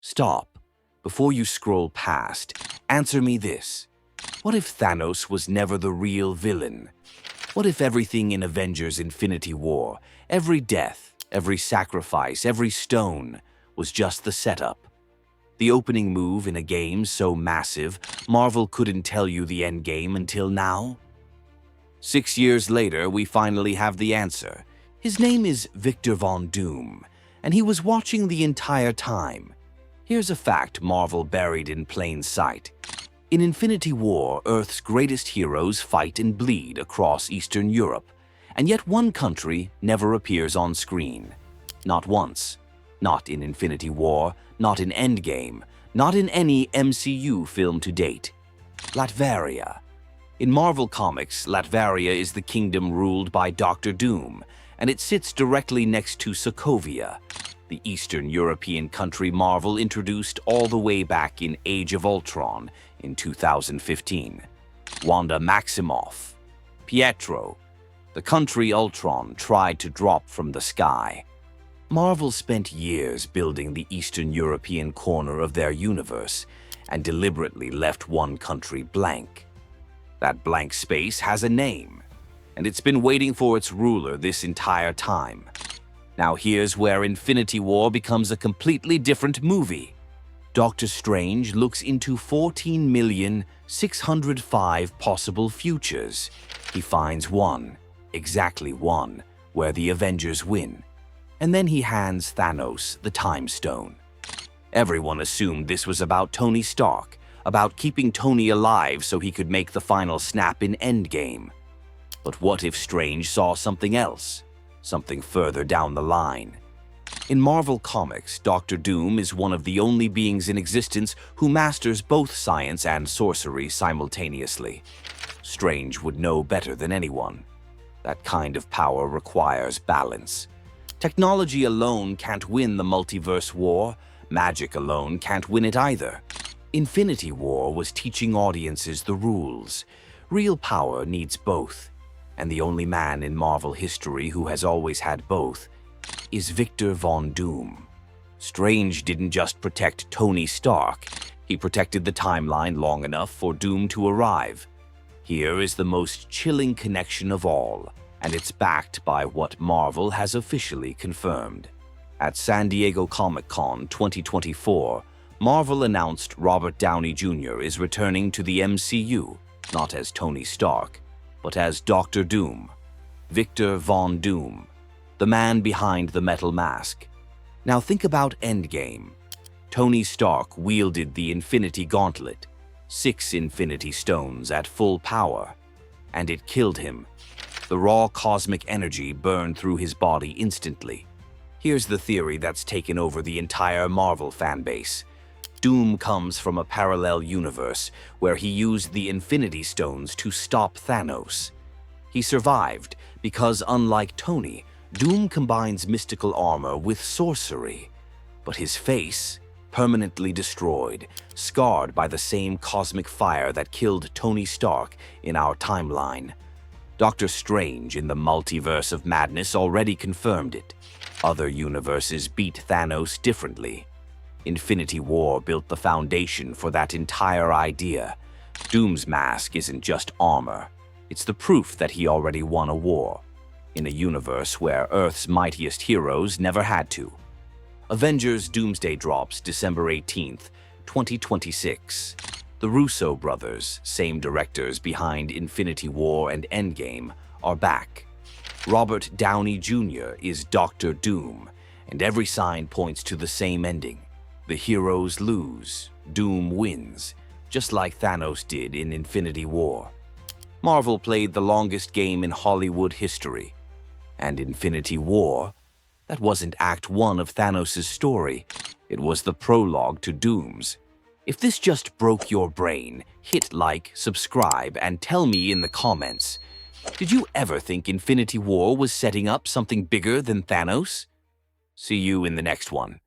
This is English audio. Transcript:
Stop. Before you scroll past, answer me this. What if Thanos was never the real villain? What if everything in Avengers Infinity War, every death, every sacrifice, every stone, was just the setup? The opening move in a game so massive, Marvel couldn't tell you the endgame until now? 6 years later, we finally have the answer. His name is Victor Von Doom, and he was watching the entire time. Here's a fact Marvel buried in plain sight. In Infinity War, Earth's greatest heroes fight and bleed across Eastern Europe, and yet one country never appears on screen. Not once. Not in Infinity War, not in Endgame, not in any MCU film to date. Latveria. In Marvel Comics, Latveria is the kingdom ruled by Doctor Doom, and it sits directly next to Sokovia, the Eastern European country Marvel introduced all the way back in Age of Ultron in 2015. Wanda Maximoff. Pietro, the country Ultron tried to drop from the sky. Marvel spent years building the Eastern European corner of their universe and deliberately left one country blank. That blank space has a name, and it's been waiting for its ruler this entire time. Now here's where Infinity War becomes a completely different movie. Doctor Strange looks into 14,605 possible futures. He finds one, exactly one, where the Avengers win. And then he hands Thanos the Time Stone. Everyone assumed this was about Tony Stark, about keeping Tony alive so he could make the final snap in Endgame. But what if Strange saw something else? Something further down the line. In Marvel Comics, Doctor Doom is one of the only beings in existence who masters both science and sorcery simultaneously. Strange would know better than anyone. That kind of power requires balance. Technology alone can't win the multiverse war. Magic alone can't win it either. Infinity War was teaching audiences the rules. Real power needs both. And the only man in Marvel history who has always had both is Victor Von Doom. Strange didn't just protect Tony Stark, he protected the timeline long enough for Doom to arrive. Here is the most chilling connection of all, and it's backed by what Marvel has officially confirmed. At San Diego Comic-Con 2024, Marvel announced Robert Downey Jr. is returning to the MCU, not as Tony Stark, but as Doctor Doom, Victor Von Doom, the man behind the metal mask. Now think about Endgame. Tony Stark wielded the Infinity Gauntlet, 6 Infinity Stones at full power, and it killed him. The raw cosmic energy burned through his body instantly. Here's the theory that's taken over the entire Marvel fanbase. Doom comes from a parallel universe where he used the Infinity Stones to stop Thanos. He survived because, unlike Tony, Doom combines mystical armor with sorcery. But his face, permanently destroyed, scarred by the same cosmic fire that killed Tony Stark in our timeline. Doctor Strange in the Multiverse of Madness already confirmed it. Other universes beat Thanos differently. Infinity War built the foundation for that entire idea. Doom's mask isn't just armor. It's the proof that he already won a war, in a universe where Earth's mightiest heroes never had to. Avengers Doomsday drops December 18th, 2026. The Russo brothers, same directors behind Infinity War and Endgame, are back. Robert Downey Jr. is Doctor Doom, and every sign points to the same ending. The heroes lose, Doom wins, just like Thanos did in Infinity War. Marvel played the longest game in Hollywood history. And Infinity War, that wasn't Act 1 of Thanos' story. It was the prologue to Doom's. If this just broke your brain, hit like, subscribe, and tell me in the comments. Did you ever think Infinity War was setting up something bigger than Thanos? See you in the next one.